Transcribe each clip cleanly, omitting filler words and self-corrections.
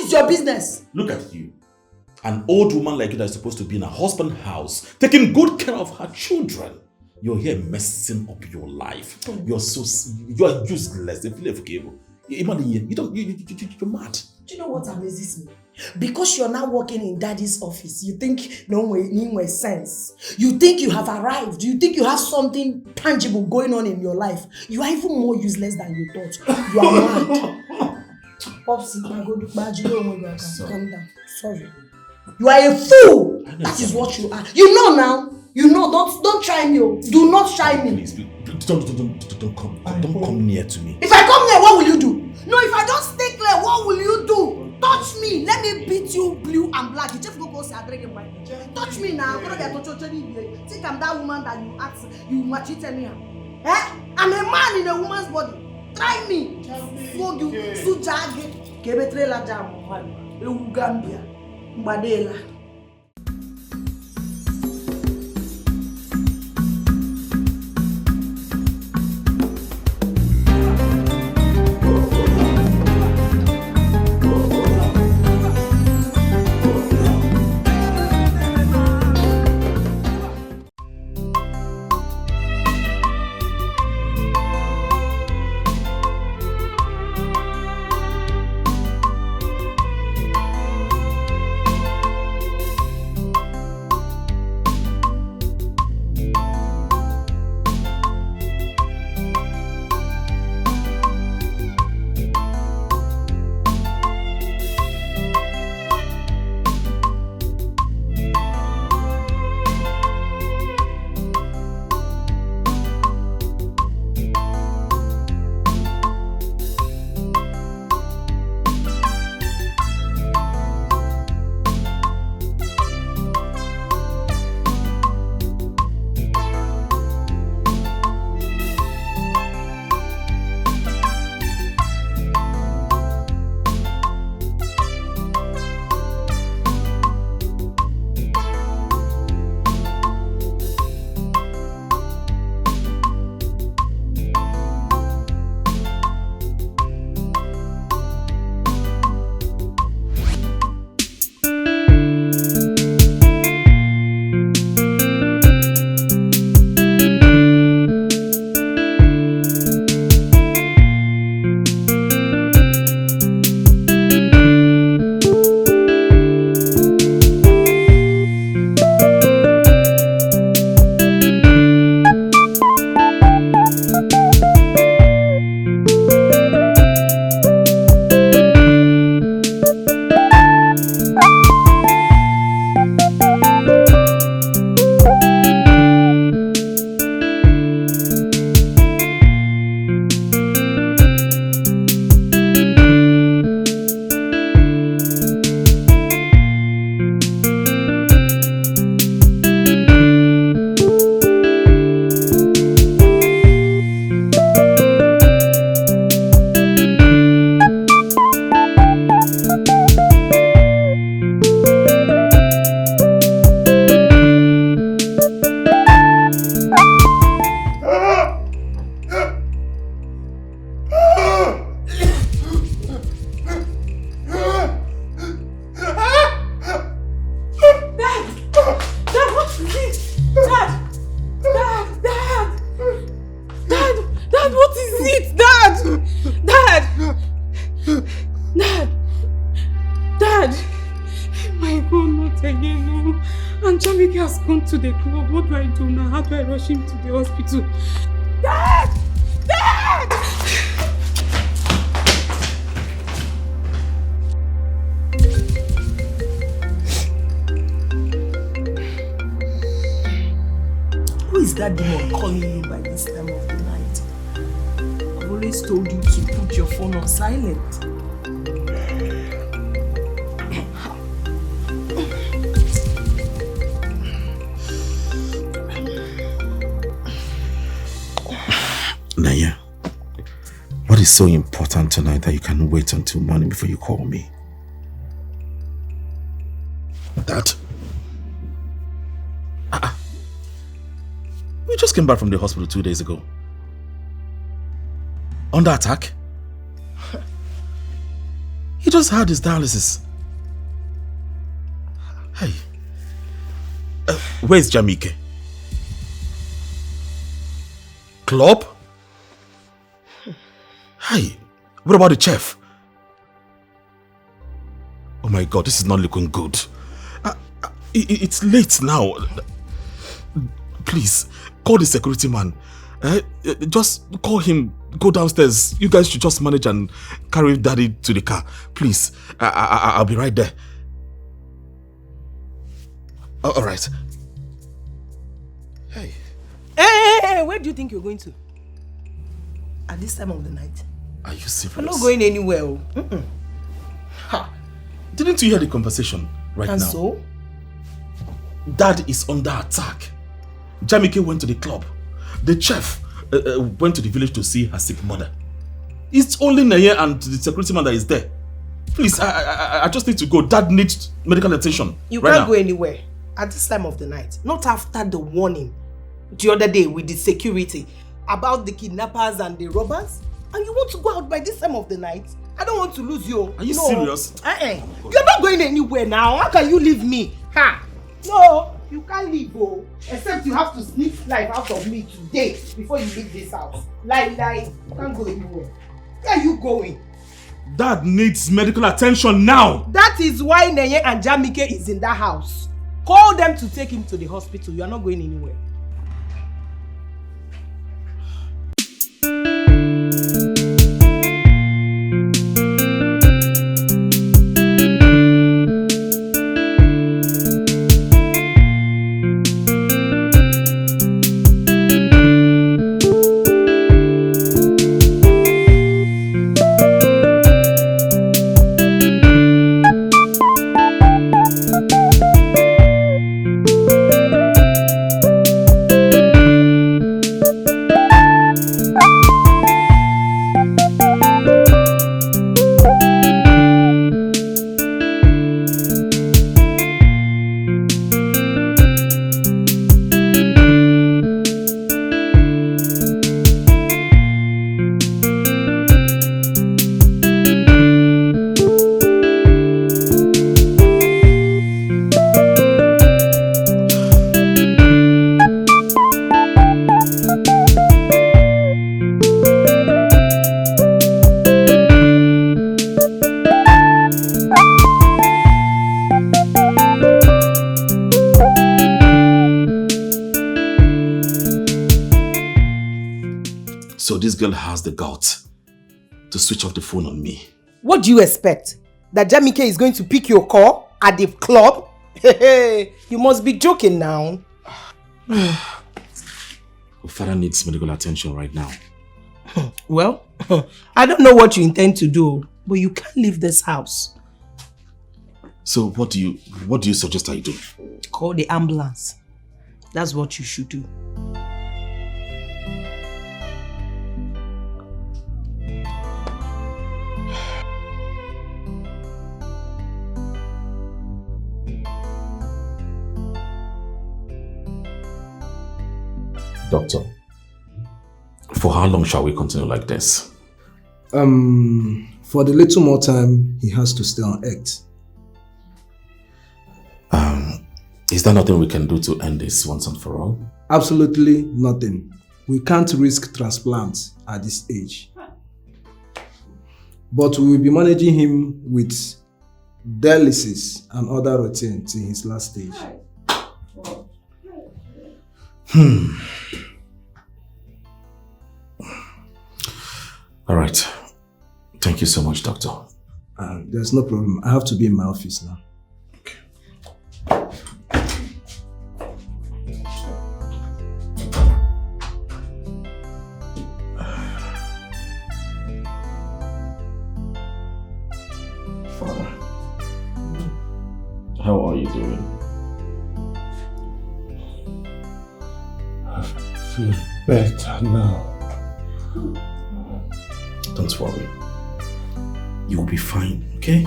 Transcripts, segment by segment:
is your business? Look at you. An old woman like you that is supposed to be in her husband's house, taking good care of her children. You're here messing up your life. You are useless. You're mad. Do you know what amazes me? Because you're now working in daddy's office, you think no sense. You think you have arrived. You think you have something tangible going on in your life. You are even more useless than you thought. You are mad. Popsy, calm down. Sorry. You are a fool. That is what you are. You know now. You know. Don't try me. Do not try me. Please, don't come near to me. If I come near, what will you do? No, if I don't stay clear, what will you do? Touch me. Let me beat you blue and black. You just go say I drink white. Touch me now. Think I'm that woman that you asked, you maltreated me. I'm a man in a woman's body. Try me. Flog you. Sujage. Kebetre la jam. Gambia. Mbadela. To the club. What do I do now? How do I rush him to the hospital? Dad! Dad! Who is that demon calling you by this time of the night? I've always told you to put your phone on silent. Naya, what is so important tonight that you can wait until morning before you call me? Dad? We just came back from the hospital 2 days ago. Under attack? He just had his dialysis. Hey. Where's Jamike? Club? Hey. What about the chef? Oh my God, this is not looking good. It's late now. Please, call the security man. Just call him, go downstairs. You guys should just manage and carry Daddy to the car. Please, I'll be right there. All right. Hey. Hey, where do you think you're going to? At this time of the night? Are you serious? I'm not going anywhere. Ha. Didn't you hear the conversation right and now? And so? Dad is under attack. Jamike went to the club. The chef went to the village to see her sick mother. It's only Neye and the security man that is there. Please, I just need to go. Dad needs medical attention. You right can't now. go anywhere at this time of the night. Not after the warning the other day with the security about the kidnappers and the robbers. And you want to go out by this time of the night? I don't want to lose you. Are you serious? You're not going anywhere now. How can you leave me? Ha! No, you can't leave, oh. Except you have to sneak life out of me today before you leave this house. Lie. You can't go anywhere. Where are you going? Dad needs medical attention now. That is why Neye and Jamike is in that house. Call them to take him to the hospital. You are not going anywhere. Girl has the guts to switch off the phone on me. What do you expect? That Jamike is going to pick your call at the club? You must be joking now. Her father needs medical attention right now. Well, I don't know what you intend to do, but you can't leave this house. So what do you suggest I do? Call the ambulance. That's what you should do. Doctor, for how long shall we continue like this? For the little more time he has to stay on Earth. Is there nothing we can do to end this once and for all? Absolutely nothing. We can't risk transplants at this age. But we will be managing him with dialysis and other routines in his last stage. All right. Thank you so much, doctor. There's no problem. I have to be in my office now. Father, how are you doing? I feel better now. Don't worry. You'll be fine, okay?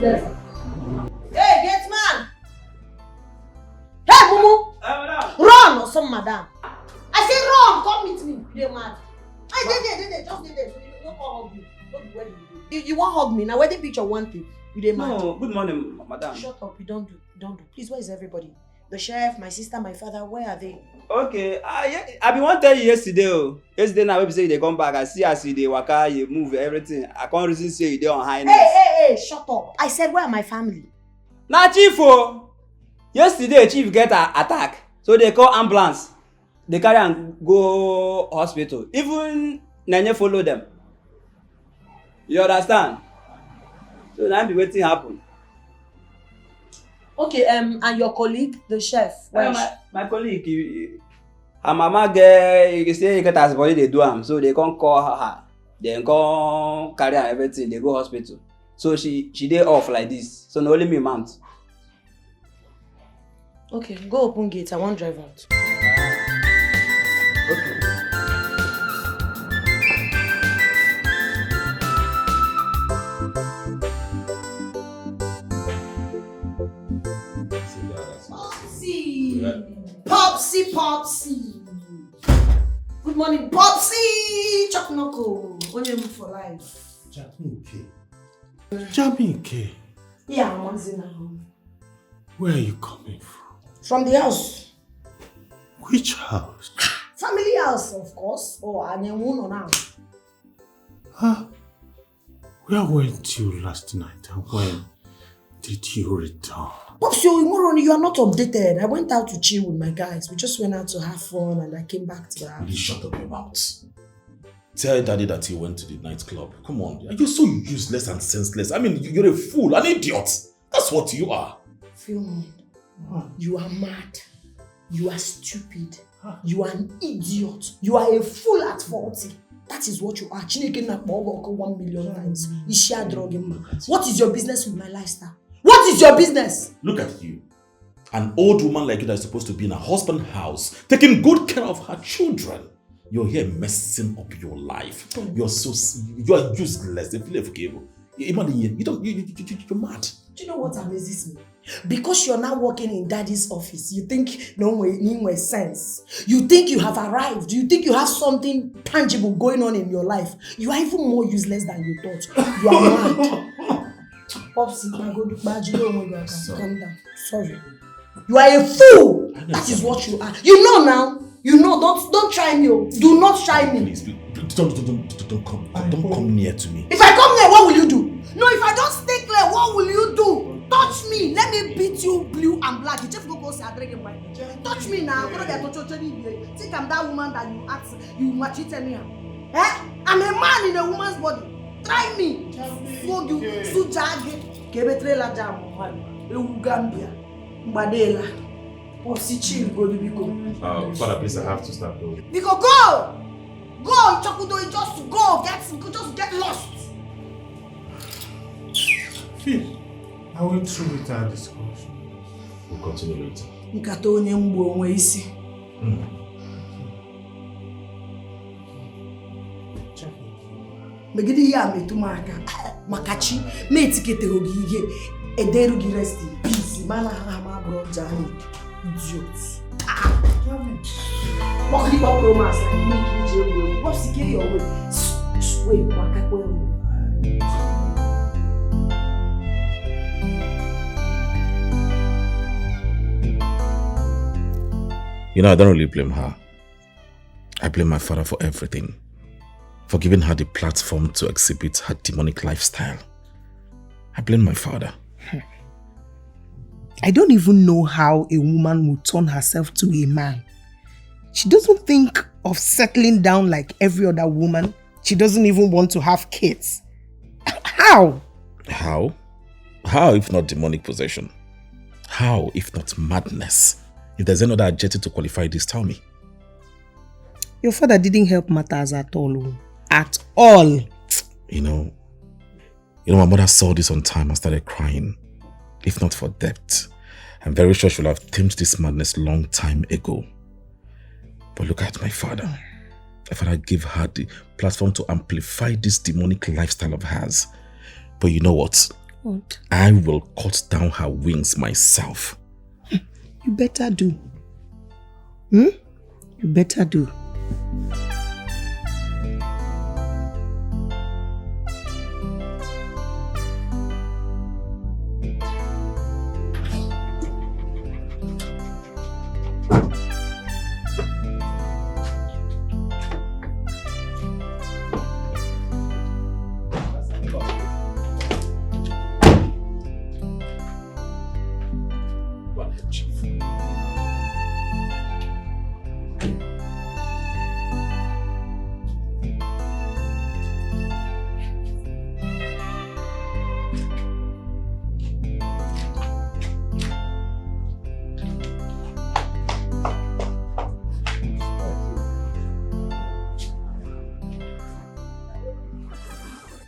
Yes. Hey, gate man! Hey, Mumu! Run or some madam. I say run, come meet me. You're mad. Hey, just there. You don't hug me. Don't do anything. You won't hug me. Now, wedding picture one thing. You mad. No, good morning, madam. Shut up, you don't do. Please, where is everybody? The chef, my sister, my father, where are they? Okay, I been want to tell you yesterday. Yesterday now, we say they come back. I see they waka, you move everything. I can't reason say they on highness. Hey, shut up. I said, where are my family? Nah, chief, yesterday chief get an attack. So they call ambulance. They carry and go hospital. Even Nanya follow them. You understand? So now the waiting happen. Okay, and your colleague, the chef. My colleague, her mama get, you can say you get as body they do am, so they can't call her. They can't carry her everything. They go hospital. So she day off like this. So only me month. Okay, go open gate. I won't drive out. Okay. Popsy. Good morning, Popsy. Chuck Knuckle. Only move for life. Jamike, Yeah, I'm on now. where are you coming from? From the house. Which house? Family house, of course. Oh, and then one now. Huh? Where went you last night and when did you return? Popsy, you are not updated. I went out to chill with my guys. We just went out to have fun and I came back to the house. Please shut up your mouth. Tell daddy that you went to the nightclub. Come on, you're so useless and senseless. I mean, you're a fool, an idiot. That's what you are. Phil, you are mad. You are stupid. You are an idiot. You are a fool at 40. That is what you are. Chineke na 1 million times. What is your business with my lifestyle? What is your business? Look at you. An old woman like you that is supposed to be in her husband's house, taking good care of her children. You're here messing up your life. You are useless. You're mad. Do you know what amazes me? Because you're now working in daddy's office, you think no way sense. You think you have arrived. You think you have something tangible going on in your life. You are even more useless than you thought. You are mad. Popsy, calm down. Sorry. You are a fool. That is what you are. You know now. You know. Don't try me. Do not try me. Please, don't come near to me. If I come near, what will you do? No, if I don't stay clear, what will you do? Touch me. Let me beat you blue and black. Touch me now. Think I'm that woman that you maltreated me. I'm a man in a woman's body. Try me. Fuck you. Sujage. Kebetrela jam. Gambia. Mbadela. Father, please, I have to stop though. Because go! Go, Chakudo, just go. Just get lost. Phil, I went through with our discussion. We'll continue later. Nkato onye mgbo onwe isi. Megide ya metumaka. Makachi, me etikete ogi ihe. Ederu gi rest in peace. Mana ha ma bro jani. Idiot. What romance like make you jail? What's the your way? Wait, back well. You know, I don't really blame her. I blame my father for everything. For giving her the platform to exhibit her demonic lifestyle. I blame my father. I don't even know how a woman would turn herself to a man. She doesn't think of settling down like every other woman. She doesn't even want to have kids. How? How? How if not demonic possession? How if not madness? If there's another adjective to qualify this, tell me. Your father didn't help matters at all. At all. You know, my mother saw this on time and started crying. If not for debt, I'm very sure she would have tamed this madness long time ago. But look at my father. My father gave her the platform to amplify this demonic lifestyle of hers. But you know what? What? I will cut down her wings myself. You better do. You better do.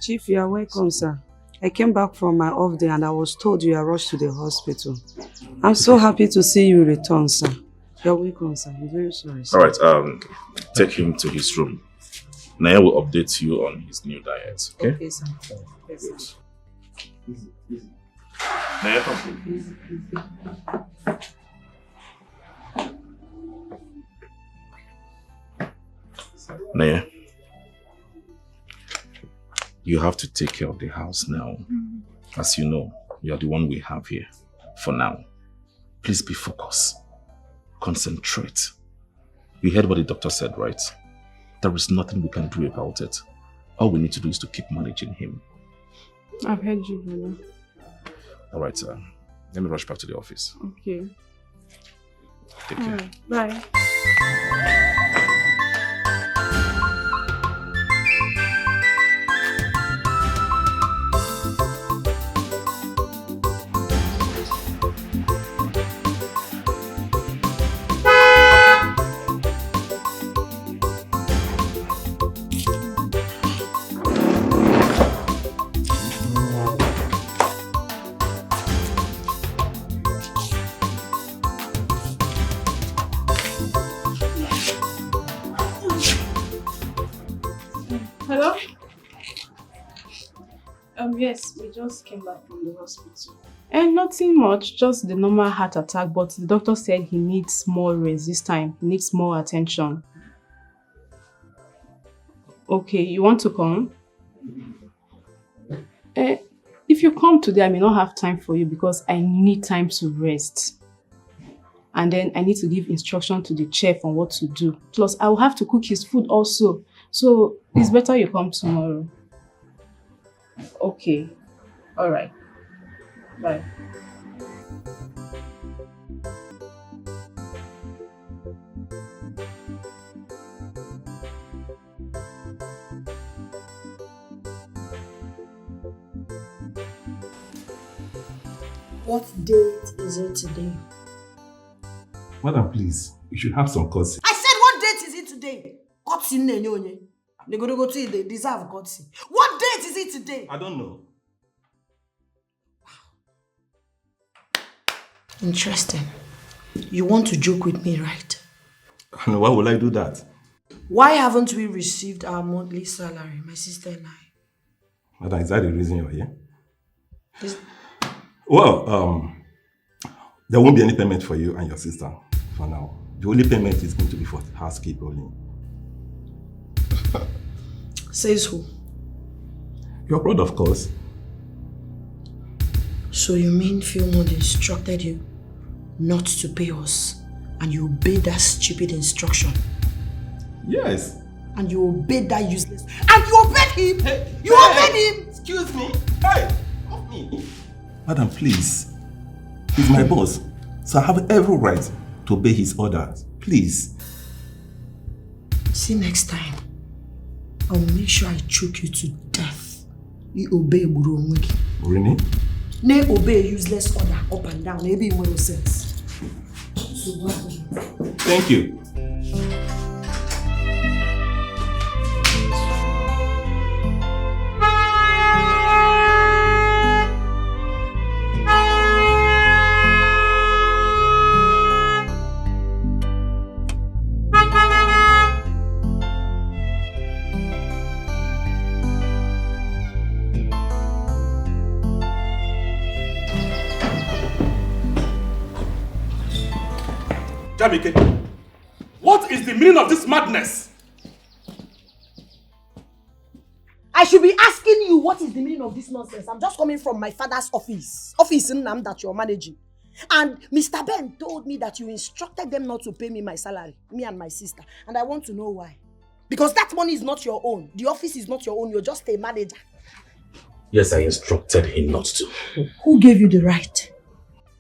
Chief, you are welcome, sir. I came back from my off day and I was told you are rushed to the hospital. I'm so happy to see you return, sir. You're welcome, sir. I'm very sorry, sir. Alright, take him to his room. Naya will update you on his new diet, okay? Okay, sir. Yes, sir. Naya, come. Naya, you have to take care of the house now. As you know, you are the one we have here for now. Please be focused. Concentrate. You heard what the doctor said, right? There is nothing we can do about it. All we need to do is to keep managing him. I've heard you, brother. Alright, let me rush back to the office. Okay. Take care. Bye. Hello? Yes, we just came back from the hospital. And nothing much, just the normal heart attack, but the doctor said he needs more rest this time. He needs more attention. Okay, you want to come? If you come today, I may not have time for you because I need time to rest. And then I need to give instruction to the chef on what to do. Plus, I will have to cook his food also. So, it's better you come tomorrow. Okay. All right. Bye. What date is it today? Madam, please, you should have some courtesy. I said, what date is it today? Courtesy, Nenyonye. They go to it, they deserve courtesy. What date is it today? I don't know. Interesting. You want to joke with me, right? And why would I do that? Why haven't we received our monthly salary, my sister and I? Madam, is that the reason you're here? Is- Well, there won't be any payment for you and your sister for now. The only payment is going to be for housekeeping only. Says who? Your brother, of course. So you mean Philmont instructed you not to pay us and you obeyed that stupid instruction? Yes. And you obeyed that useless... And you obeyed him! Hey, You obeyed him! Excuse me. Hey, off me. Madam, please. He's my boss, so I have every right to obey his orders. Please. See, next time, I will make sure I choke you to death. You obey Buru Onweki. Really? Ne obey useless order up and down. Maybe in one sense. So what? Thank you. Kamike, what is the meaning of this madness? I should be asking you what is the meaning of this nonsense. I'm just coming from my father's office. Office in Nam that you're managing. And Mr. Ben told me that you instructed them not to pay me my salary, me and my sister. And I want to know why. Because that money is not your own. The office is not your own. You're just a manager. Yes, I instructed him not to. Who gave you the right?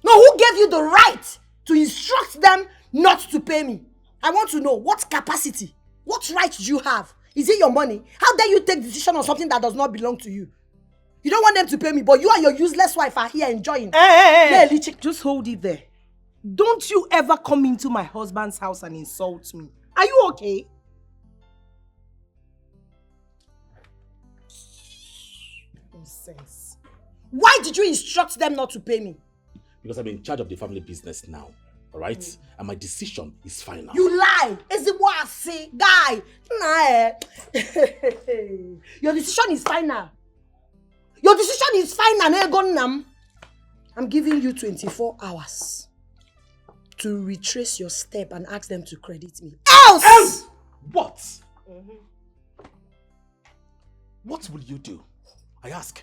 No, who gave you the right to instruct them not to pay me? I want to know what capacity, what right do you have? Is it your money? How dare you take decision on something that does not belong to you? You don't want them to pay me, but you and your useless wife are here enjoying. Hey, just hold it there. Don't you ever come into my husband's house and insult me. Are you okay? Nonsense. Why did you instruct them not to pay me? Because I'm in charge of the family business now. Alright? And my decision is final. You lie! Is it what I say? Guy! Nah. Your decision is final. Your decision is final. I'm giving you 24 hours to retrace your step and ask them to credit me. Else! What? What will you do? I ask.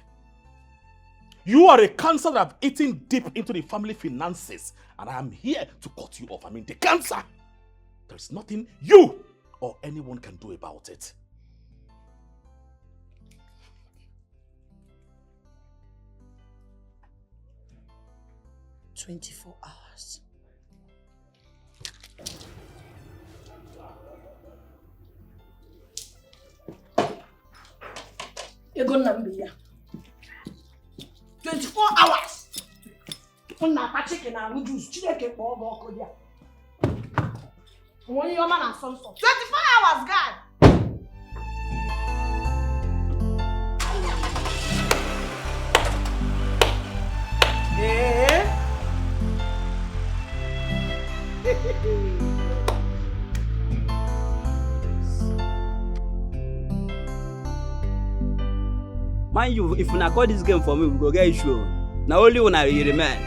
You are a cancer that have eaten deep into the family finances, and I am here to cut you off. I mean, the cancer. There's nothing you or anyone can do about it. "24 hours. You're gonna be here. 24 hours. When I chicken and juice, chicken for all there. When your man and son 24 hours, guy. Eh? Mind you, if you not call this game for me, we go get issue. Now only when I remain.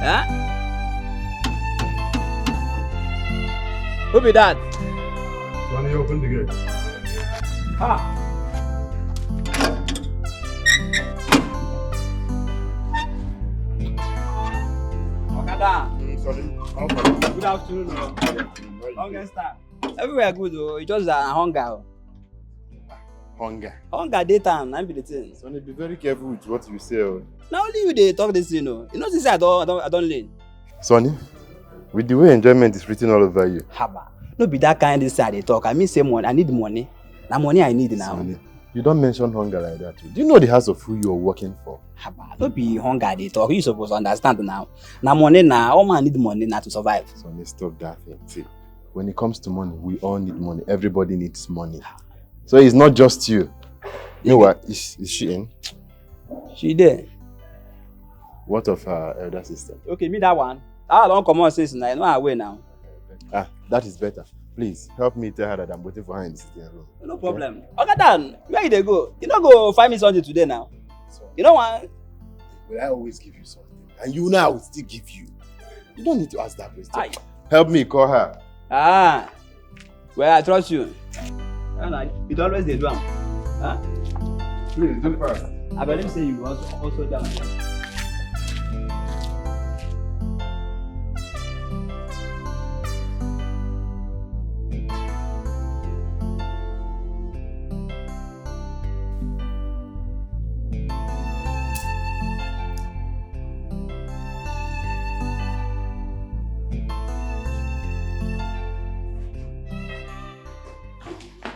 Huh? Who be that? Sonny, open the gate. Ha! Okada. Sorry. Good afternoon. Hunger star. Everywhere good though. It's just hunger. Hunger. Hunger daytime, I be the thing. Sonny, be very careful with what you say. Now only you they talk this, you know. You know this I don't learn. Sonny, with the way enjoyment is written all over you. Haba. No be that kind of side they talk. I mean say money. I need money. Now money I need now. Sonny, you don't mention hunger like that. Do you know the house of who you are working for? Haba. No be hunger they talk. You supposed to understand now. Now money now. All man need money now to survive. Sonny, stop that thing. See, when it comes to money, we all need money. Everybody needs money. So it's not just you. You know what? Is she in? She there. What of her elder sister? Okay, me that one. I don't come on since now. I know her way now. Ah, that is better. Please help me tell her that I'm waiting for her in the sitting room. No problem. Okay, Dan, where you dey go? You don't go find me something today now. So, you know what? Will I always give you something? And you know I will still give you. You don't need to ask that question. Aye. Help me call her. Ah, well, I trust you. It always dey do am. Huh? Please, do first. I believe say you also down.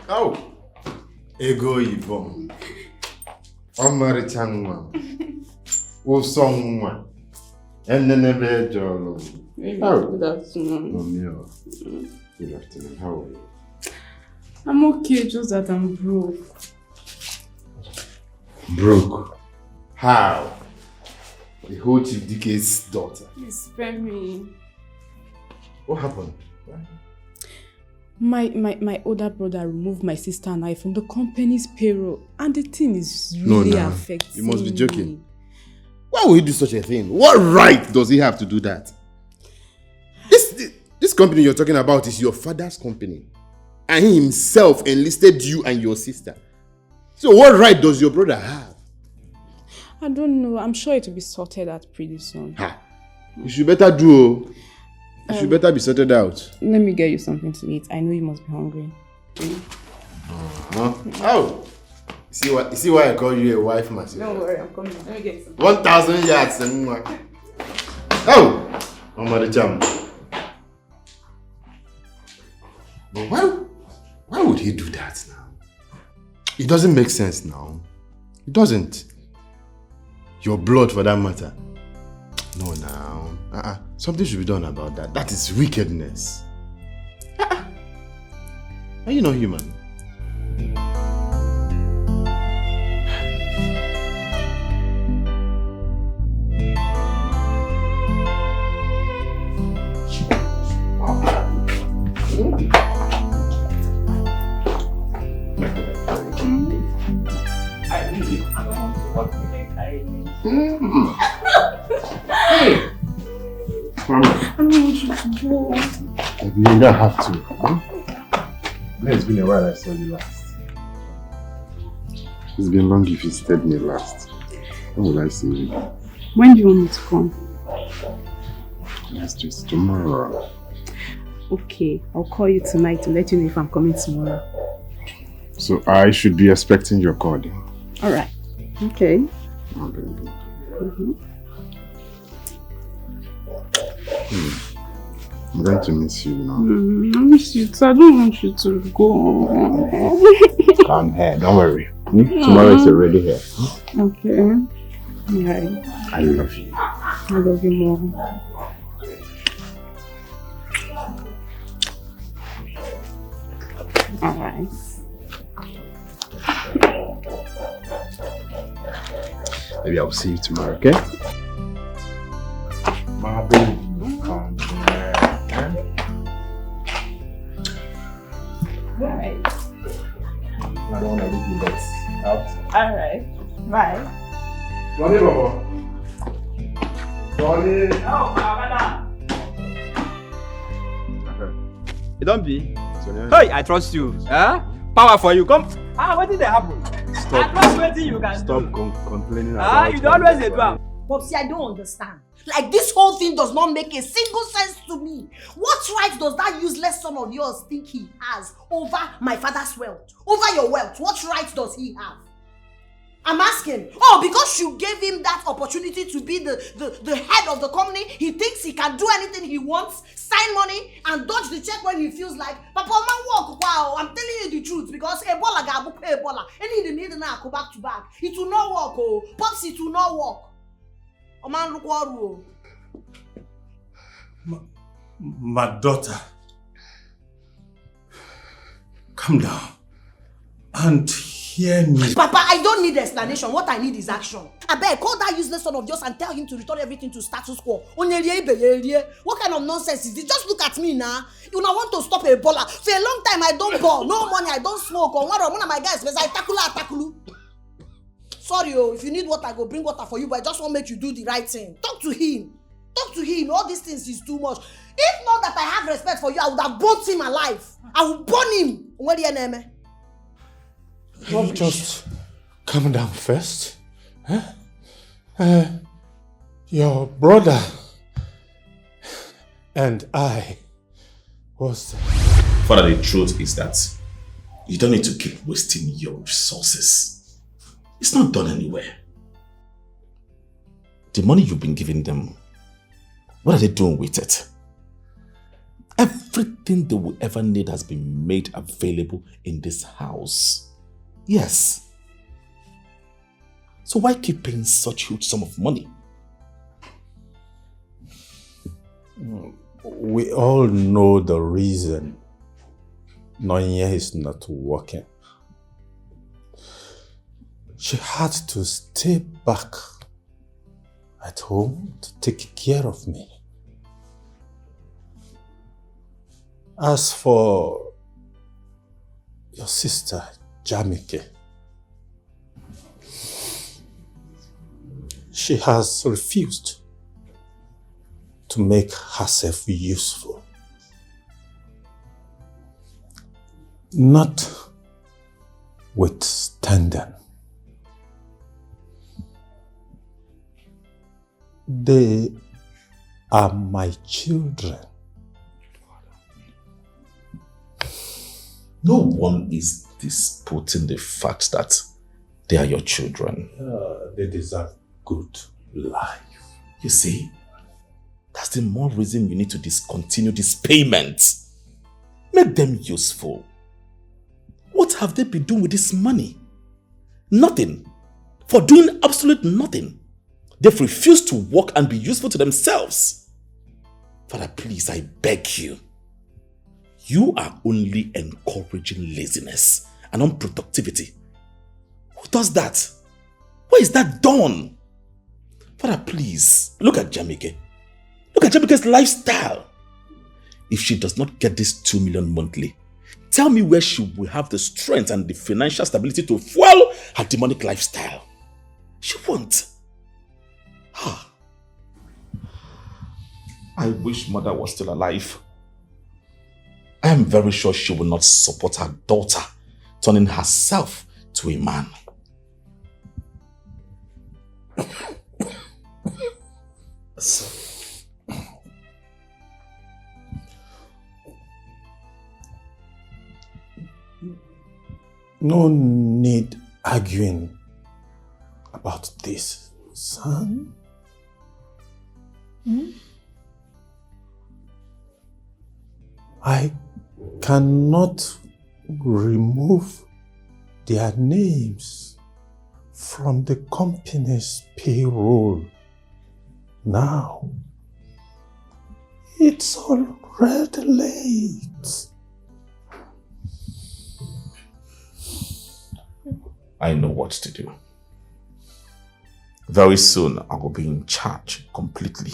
Oh, ego ibom. Ọmarịcha nwa. Ụsọ nwa. Enenebe jọrọ. Good afternoon. Omio. Good afternoon. How are you? I'm okay, just that I'm broke. Broke? How? The whole Chief Dikeh's daughter. Please spare me. What happened? My older brother removed my sister and I from the company's payroll, and the thing is really affecting me. You must be joking. me. Why would he do such a thing? What right does he have to do that? This company you're talking about is your father's company. And he himself enlisted you and your sister. So what right does your brother have? I don't know. I'm sure it will be sorted out pretty soon. Ha! You should better do. You should better be sorted out. Let me get you something to eat. I know you must be hungry. Oh! You see why I call you a wife material? Don't worry, I'm coming. Let me get you something. 1,000 yards and more. Oh! Mama the jam. But why would he do that now? It doesn't make sense now. It doesn't. Your blood for that matter. No, now. Something should be done about that. That is wickedness. Are you not human? Hey! Mama. You don't have to. It's been a while I saw you last. It's been long if you stayed me last. When will I see you? When do you want me to come? Let's just tomorrow. Okay, I'll call you tonight to let you know if I'm coming tomorrow. So I should be expecting your call then? Alright. Okay. I'm going to miss you now. I miss you too. I don't want you to go. Come here, don't worry. Tomorrow is already here. Okay. Alright. I love you. I love you more. Alright. Maybe I'll see you tomorrow, okay? My baby, come here. Right. I don't want to leave you late. Out. Alright. Bye. Johnny, Baba. Johnny. Oh, Baba. You don't be. Hey, I trust you. Huh? Power for you. Come. What did they happen? Stop. I trust what you can Stop do. complaining about You don't always do. Popsy, I don't understand. Like, this whole thing does not make a single sense to me. What right does that useless son of yours think he has over my father's wealth? Over your wealth? What right does he have? I'm asking. Oh, because you gave him that opportunity to be the head of the company, he thinks he can do anything he wants, sign money, and dodge the check when he feels like, Papa, man, walk. Wow, I'm telling you the truth, because Ebola ga book Ebola. Any the need now go back to back. It will not work, oh. Pops, it will not work. Oh man, look what My daughter, calm down and hear me. Papa, I don't need explanation. What I need is action. I beg, call that useless son of yours and tell him to return everything to status quo. What kind of nonsense is this? Just look at me now. You now want to stop Ebola. For a long time, I don't ball. No money, I don't smoke. Or one of my guys, I takulu. Sorry, if you need water, I go bring water for you, but I just want to make you do the right thing. Talk to him. Talk to him. All these things is too much. If not that I have respect for you, I would have burnt him alive. I will burn him. What do you name? Can you just calm down first? Huh? Your brother and I was... Father, the truth is that you don't need to keep wasting your resources. It's not done anywhere. The money you've been giving them, what are they doing with it? Everything they will ever need has been made available in this house. Yes. So why keep paying such huge sum of money? We all know the reason Nonya is not working. She had to stay back at home to take care of me. As for your sister, Jamike, she has refused to make herself useful. Notwithstanding, they are my children. No one is disputing the fact that they are your children. They deserve good life. You see, that's the more reason you need to discontinue this payment. Make them useful. What have they been doing with this money? Nothing. For doing absolute nothing. They've refused to work and be useful to themselves. Father, please, I beg you. You are only encouraging laziness and unproductivity. Who does that? Where is that done? Father, please, look at Jamike. Look at Jamike's lifestyle. If she does not get this 2 million monthly, tell me where she will have the strength and the financial stability to fuel her demonic lifestyle. She won't. I wish mother was still alive. I am very sure she will not support her daughter turning herself to a man. No need arguing about this, son. I cannot remove their names from the company's payroll now. It's already late. I know what to do. Very soon, I will be in charge completely.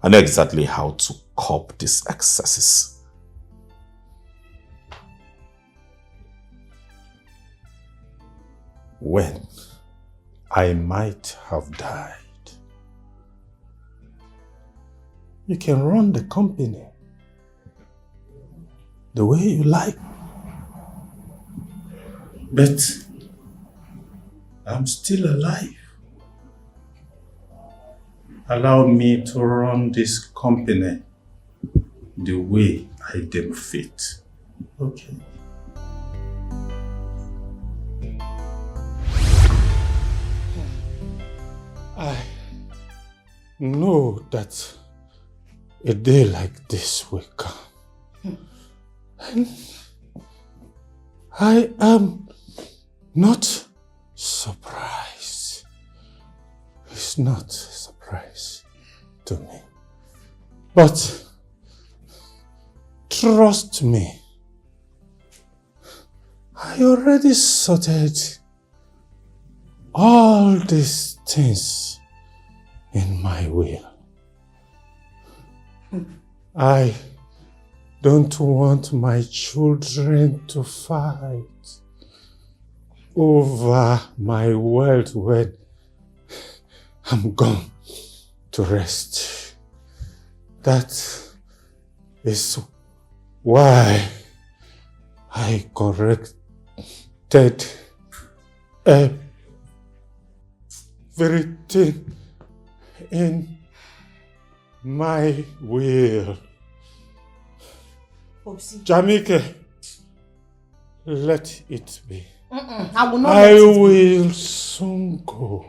I know exactly how to curb these excesses. When I might have died, you can run the company the way you like. But I'm still alive. Allow me to run this company the way I deem fit. Okay. I know that a day like this will come. And I am not surprised. It's not a surprise to me. But trust me, I already sorted all these things in my will. I don't want my children to fight over my wealth when I'm gone to rest. That is why I corrected everything in my will. Jamike, let it be. I will not. I will soon go.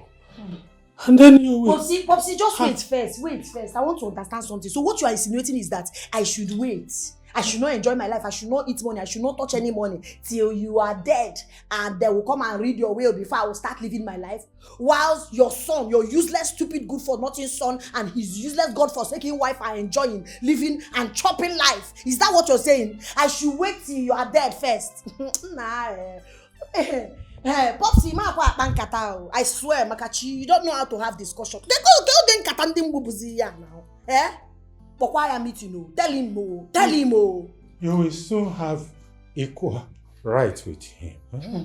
And then you will. Popsy, just wait first. I want to understand something. So what you are insinuating is that I should wait. I should not enjoy my life. I should not eat money. I should not touch any money till you are dead, and they will come and read your will before I will start living my life. Whilst your son, your useless, stupid, good for nothing son, and his useless, God-forsaken wife are enjoying, living, and chopping life. Is that what you're saying? I should wait till you are dead first. Nah. Popsy, I swear, Makachi, you don't know how to have discussion. They go now. Eh? But why am I to know? Tell him more. Tell him more. You will soon have equal right with him. Huh?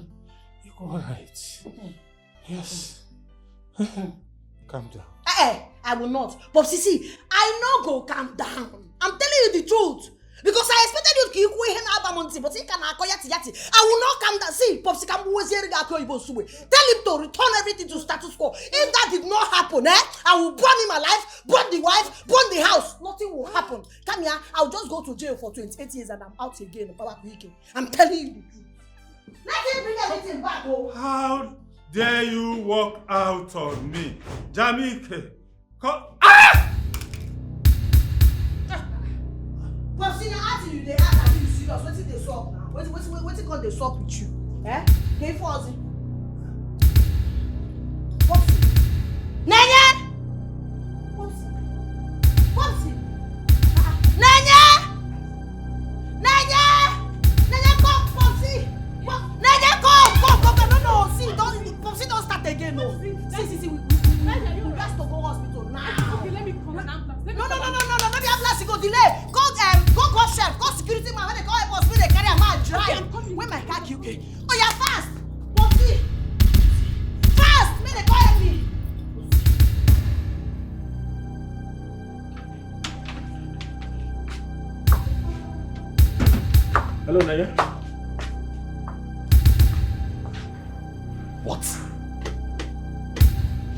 Equal rights. Yes. Calm down. I will not. Popsy, see, I know go calm down. I'm telling you the truth. Because I expected you to keep weighing up something, but he can yati. I will not come down. See, Popsi can always hear tell him to return everything to status quo. If that did not happen, I will burn him alive, burn the wife, burn the house. Nothing will happen. Come here, I'll just go to jail for 28 years and I'm out again. I'm telling you the truth. Let him bring everything back. Oh. How dare you walk out on me? Jamike, come. But see, you're asking you, they ask, are you serious? What did they swap now? What did they swap with you? Eh? Can you force it? What's it? Nanya! What's it? What's it? Nanya! Nanya! Nanya, come, Popsi! Nanya, come! No, see, Popsi don't start again, no. See, we have to go hospital now. Okay, let me call an ambulance. No, the ambulance go delay. Go chef, go security man. When they call us, when they carry a man drive. Okay, I'm coming. When my car kill me. Oh, yeah, fast. Popsi. Fast. When they call me. Hello, Naya. What?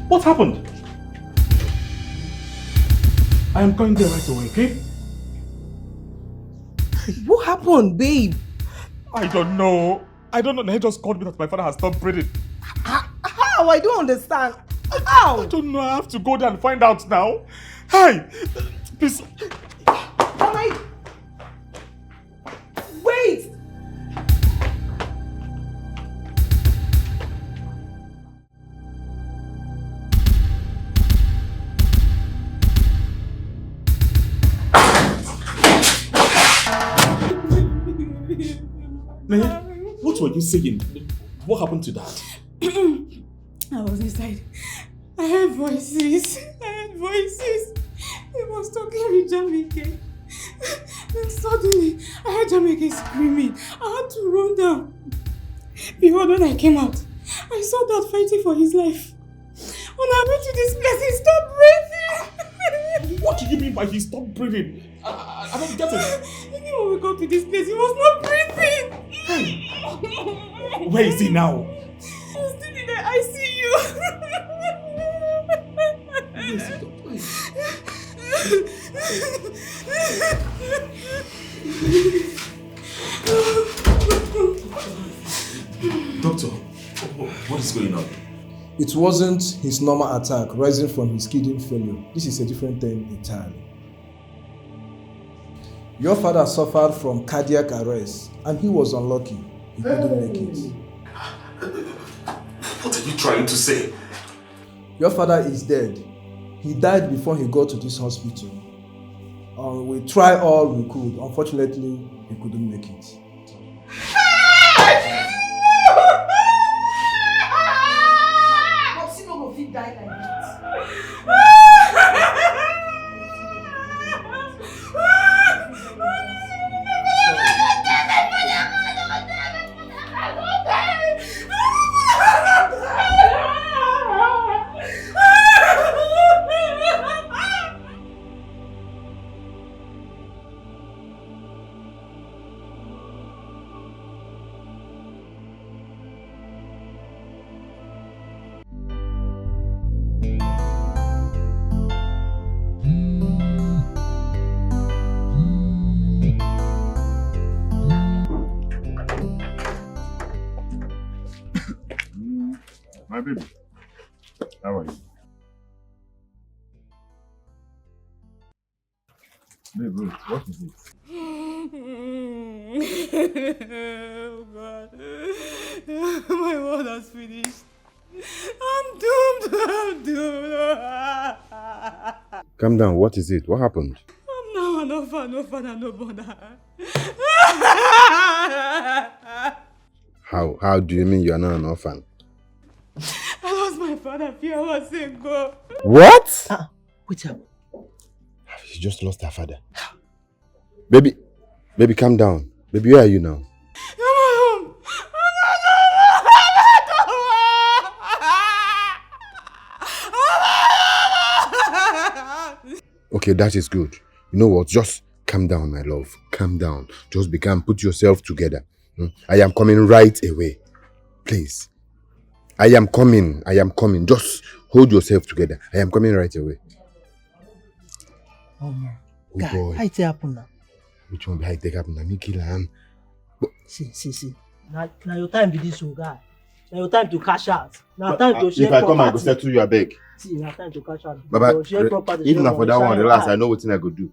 What happened? I am going there right away, okay? What happened, babe? I don't know. Naya just called me that my father has stopped breathing. How? I don't understand. How? I don't know. I have to go there and find out now. Hi! Please. Wait! Naya, what were you saying? What happened to Dad? I was inside. I heard voices. He was talking with Jamike. Then suddenly, I heard Jamike screaming. I had to run down. Behold, when I came out, I saw Dad fighting for his life. When I went to this place, he stopped breathing. What do you mean by he stopped breathing? I don't get it. Even when we got to this place, he was not breathing. Where is he now? He's still in the ICU. Doctor, what is going on? It wasn't his normal attack rising from his kidney failure. This is a different thing entirely. Your father suffered from cardiac arrest and he was unlucky. He couldn't make it. What are you trying to say? Your father is dead. He died before he got to this hospital. We tried all we could. Unfortunately, he couldn't make it. Popsi no go fit die like that. My baby, how are you? Babe, wait, what is it? Oh God. My world has finished. I'm doomed. Calm down, what is it? What happened? I'm now an orphan, no father, no mother. How do you mean you are not an orphan? I lost my father a few hours ago. What? Wait up. She just lost her father. Baby, calm down. Baby, where are you now? I'm at home. Okay, that is good. You know what? Just Calm down, my love. Calm down. Just be calm. Put yourself together. I am coming right away. Please. I am coming. Just hold yourself together. I am coming right away. Oh boy. how it happen now? Which one be how it happen? Me kill am. See. Now your time be this, guy. Now your time to cash out. Now time to share if I come, I go property. settle you, I beg. See, now time to cash out. Baba, Share property, even share for that money, one, share relax. life. I know what thing I go do.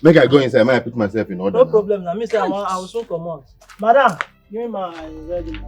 Make I go inside. Might put myself in order. No now. problem. Now me say I will soon come out. Madam, give me my ready.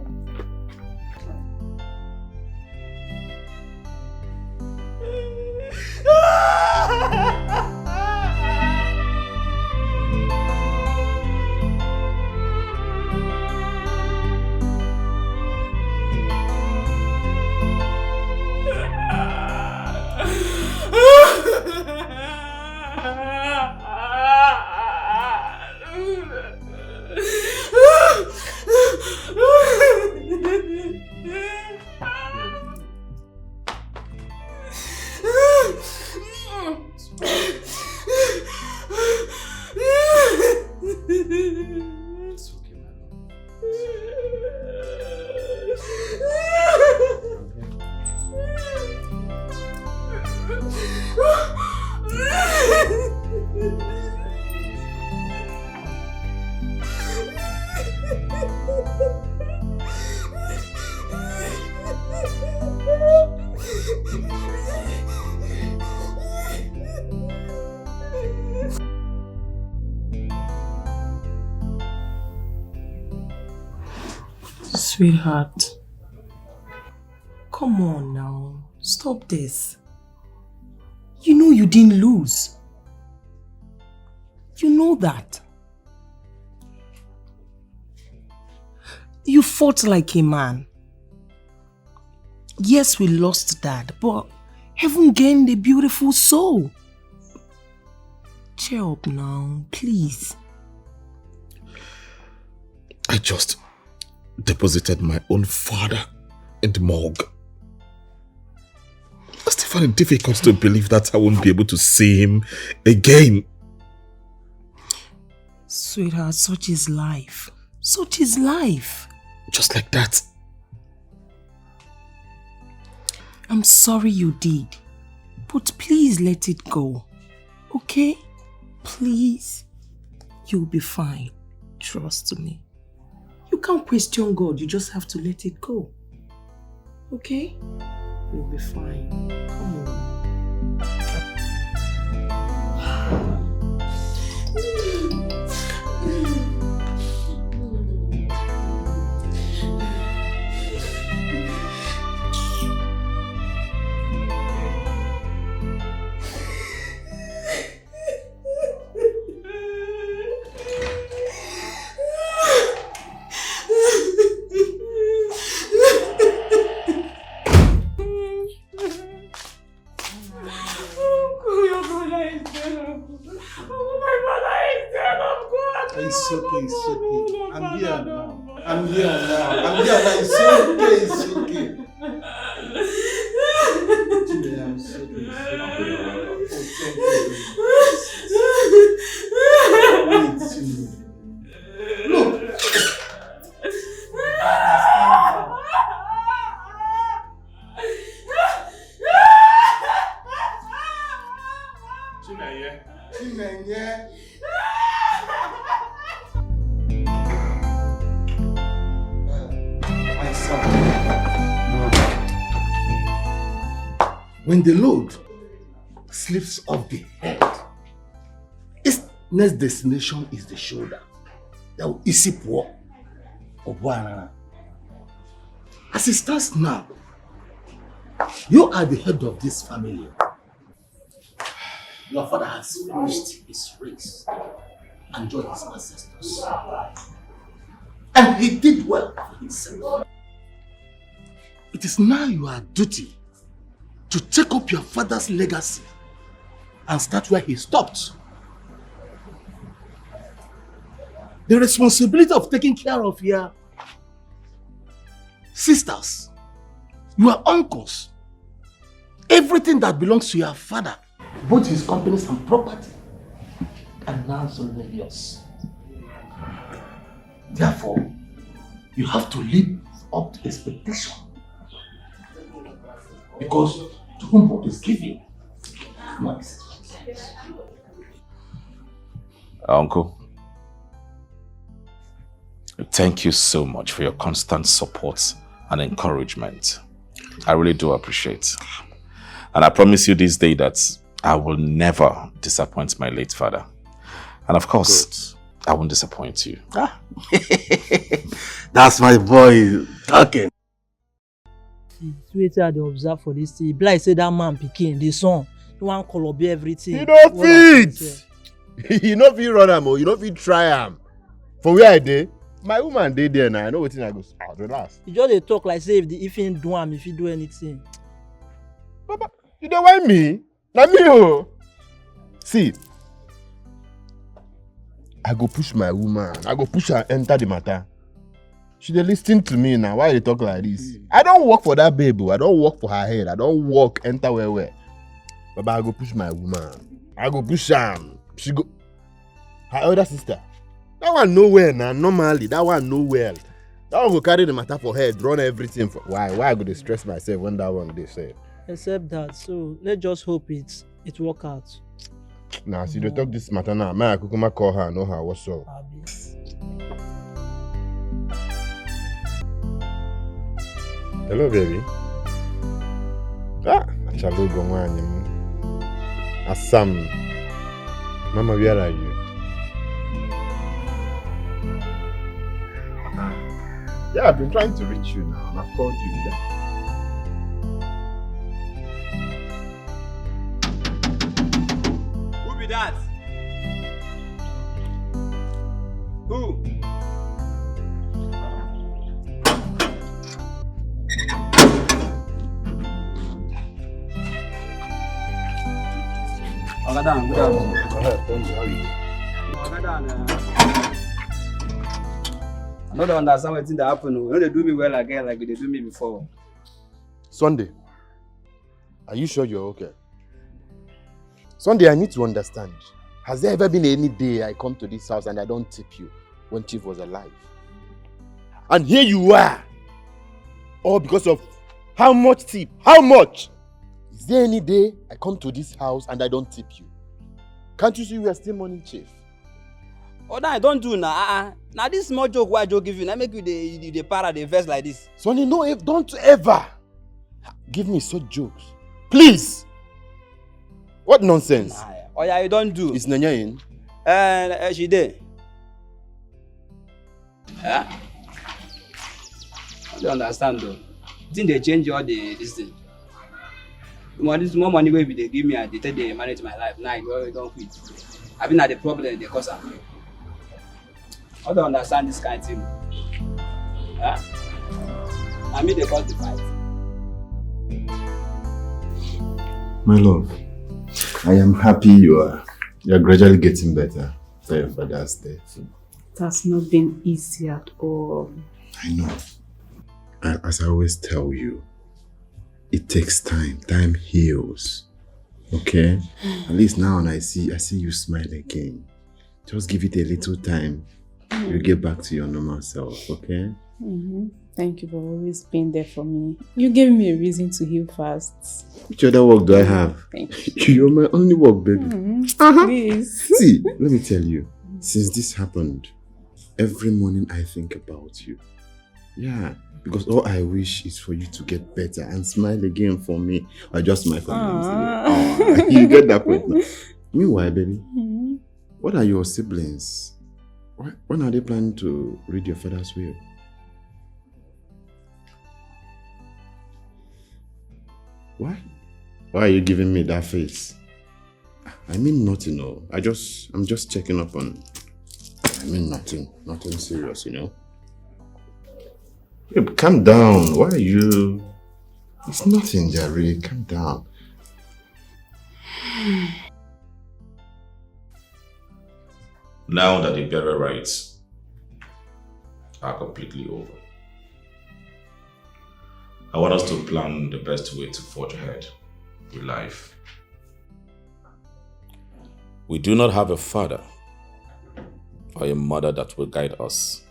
Sweetheart, come on now, stop this. You know you didn't lose. You know that. You fought like a man. Yes, we lost Dad, but heaven gained a beautiful soul. Cheer up now, please. I just deposited my own father in the morgue. I still find it difficult to believe that I won't be able to see him again. Sweetheart, such is life. Such is life. Just like that. I'm sorry you did, but please let it go. Okay? Please. You'll be fine. Trust me. You can't question God, you just have to let it go. Okay? You'll be fine. Come on. It's okay. I'm here now. I'm here now. It's okay. Today I'm so good. Look. Chinenye. My son. When the load slips off the head, its next destination is the shoulder. As it stands now, you are the head of this family. Your father has finished his race and joined his ancestors. And he did well for himself. It is now your duty to take up your father's legacy and start where he stopped. The responsibility of taking care of your sisters, your uncles, everything that belongs to your father, both his companies and property, and now solely yours. Therefore, you have to live up to expectation. Because to whom God is giving, no expectations. Uncle, thank you so much for your constant support and encouragement. I really do appreciate. And I promise you this day that I will never disappoint my late father. And of course, I won't disappoint you. That's my boy talking. Wetin I dey observe for this thing. Be like say that man pikin, the son, he wan kolobi everything. You no fit. You no fit run am o, you no fit try am. For where I dey, my woman dey there now. I know wetin I go relax. You just dey talk like say if he do am, if he do anything. Baba, you dey whine me? Na me o. See, I go push my woman. I go push her enter the matter. She dey lis ten to me now. Why you talk like this? I don't work for that babe. I don't work for her head. I don't work enter where. Baba, I go push my woman. I go push am. She go. Her elder sister. That one nowhere now. Normally, that one nowhere. That one go carry the matter for head, run everything for. Why I go to stress myself when that one they say. Except that, so let's just hope it work out. Nah, see, they talk this matter now. Man, I could come call her, know her what's up. Hello, baby. Achalo Gongwani. Assam. Mama, where are you? Yeah, I've been trying to reach you now, and I've called you. Who be that? Who? Ogadan, good afternoon. Ogadan, I don't understand what that happen. You know they do me well again like they do me before. Sunday, are you sure you're okay? Sunday, I need to understand. Has there ever been any day I come to this house and I don't tip you when Chief was alive? And here you are. All because of how much tip? How much? Is there any day I come to this house and I don't tip you? Can't you see we are still mourning Chief? Oh, no, I don't do now. Now this small joke why I joke give you, now make you the para the verse like this. Sonny, no, don't ever give me such jokes. Please. What nonsense? Nah, oh yeah, you don't do. Is Nanya in? She did. Yeah. I don't understand though. I think they change all this thing. More money wey they give me and they tell they manage my life. Now you don't quit. I've been at the problem they cause am. I don't understand this kind of thing. Yeah? I mean they cause the fight. My love, I am happy you're gradually getting better after your father's death. It has not been easy at all. I know. As I always tell you, it takes time. Time heals. Okay? At least now when I see you smile again. Just give it a little time. You'll get back to your normal self, okay? Thank you for always being there for me. You gave me a reason to heal fast. Which other work do I have? Thank you. You're my only work, baby. Please. See, let me tell you. Since this happened, every morning I think about you. Yeah, because all I wish is for you to get better and smile again for me. Or just smile for me. You get that point now. Meanwhile, baby, what are your siblings? When are they planning to read your father's will? Why? Why are you giving me that face? I mean nothing, no. I'm just checking up on. I mean nothing serious, you know. Babe, calm down. Why are you? It's nothing, Jerry. Calm down. Now that the burial rites are completely over, I want us to plan the best way to forge ahead with life. We do not have a father or a mother that will guide us.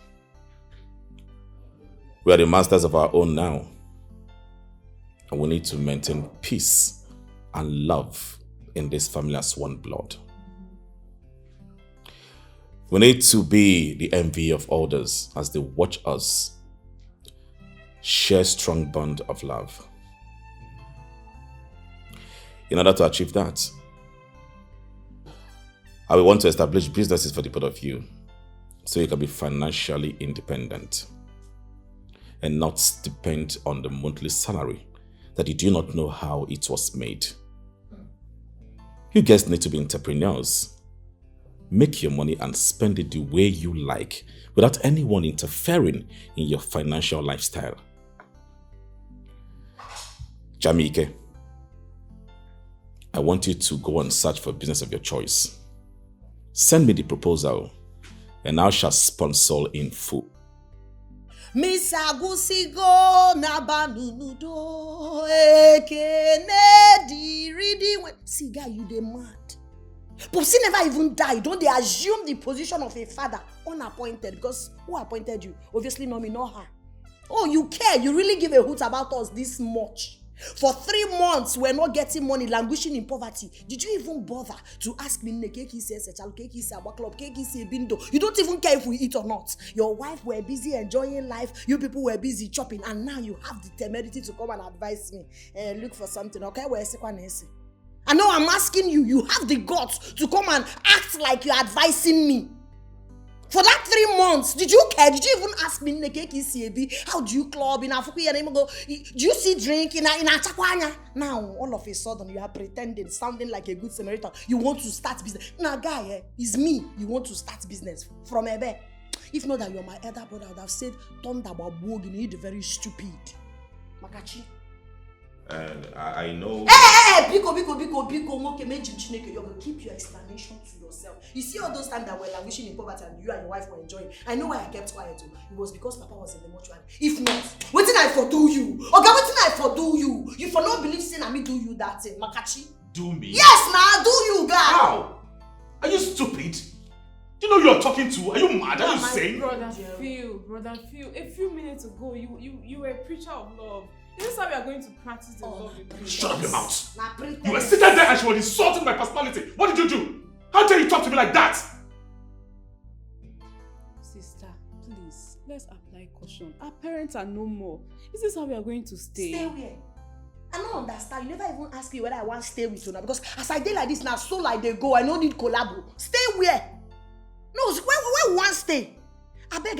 We are the masters of our own now. And we need to maintain peace and love in this family as one blood. We need to be the envy of others as they watch us share strong bond of love. In order to achieve that, I will want to establish businesses for the both of you so you can be financially independent and not depend on the monthly salary that you do not know how it was made. You guys need to be entrepreneurs. Make your money and spend it the way you like without anyone interfering in your financial lifestyle. Jamike, I want you to go and search for a business of your choice. Send me the proposal and I shall sponsor in full. Miss Agusigo Nabanudo Ekenedi reading. See, guy, you the mad. Popsi never even died. Don't they assume the position of a father unappointed? Because who appointed you? Obviously not me, not her. Oh, you care? You really give a hoot about us this much? For 3 months, we're not getting money, languishing in poverty. Did you even bother to ask me? You don't even care if we eat or not. Your wife were busy enjoying life. You people were busy chopping. And now you have the temerity to come and advise me. Look for something, okay? I know I'm asking you. You have the guts to come and act like you're advising me. For that 3 months, did you care? Did you even ask me, how do you club in Africa? Do you see drink in a chakwanya? Now, all of a sudden, you are pretending, sounding like a good Samaritan. You want to start business. Now, guy, it's me. You want to start business from Ebe. If not that you're my elder brother, I would have said, Tonda Babu, you need very stupid. Makachi. And I know. Hey, Biko, you're going to keep your explanation to yourself. You see all those times that we're languishing in poverty and you and your wife were enjoying. I know why I kept quiet too. It was because Papa was in the mortuary. If not, what did I for do you? Okay, what did I for do you? You for not believe sin and me do you that thing, Makachi? Do me? Yes, now do you, guy? How? Are you stupid? Do you know who you're talking to? Are you mad? Are you sane? Brother Phil, a few minutes ago, you were a preacher of love. Is this how we are going to practice the love with you? Shut up your mouth! You were sitting there and she was insulting my personality. What did you do? How dare you talk to me like that? Sister, please, let's apply caution. Our parents are no more. Is this how we are going to stay? Stay where? I don't understand. You never even ask me whether I want to stay with you now. Because as I did like this now, so like they go, I don't need collabo. Stay where? No, where we want to stay? I beg.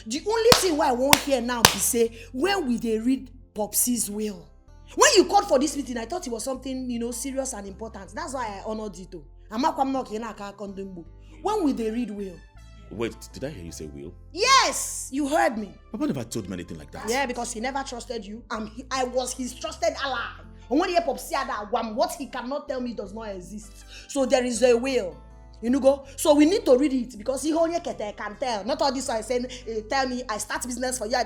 The only thing why I want here now be say, when will they read Popsy's will? When you called for this meeting, I thought it was something, serious and important. That's why I honored it too. When will they read will? Wait, did I hear you say will? Yes, you heard me. Papa never told me anything like that. Yeah, because he never trusted you. I was his trusted ally. And when he Popsy that what he cannot tell me does not exist. So there is a will. So we need to read it because he only can tell. Not all this I saying, tell me I start business for you.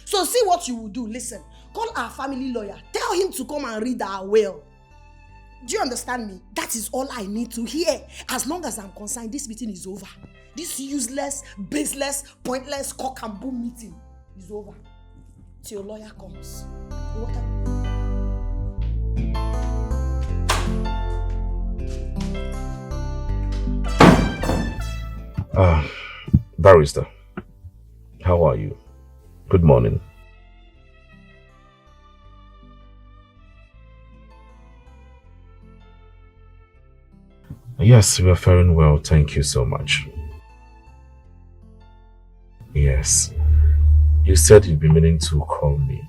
So see what you will do. Listen, call our family lawyer. Tell him to come and read our will. Do you understand me? That is all I need to hear. As long as I'm concerned, this meeting is over. This useless, baseless, pointless cock and bull meeting is over. Till your lawyer comes. Barrister, how are you? Good morning. Yes, we are faring well, thank you so much. Yes, you said you'd be meaning to call me.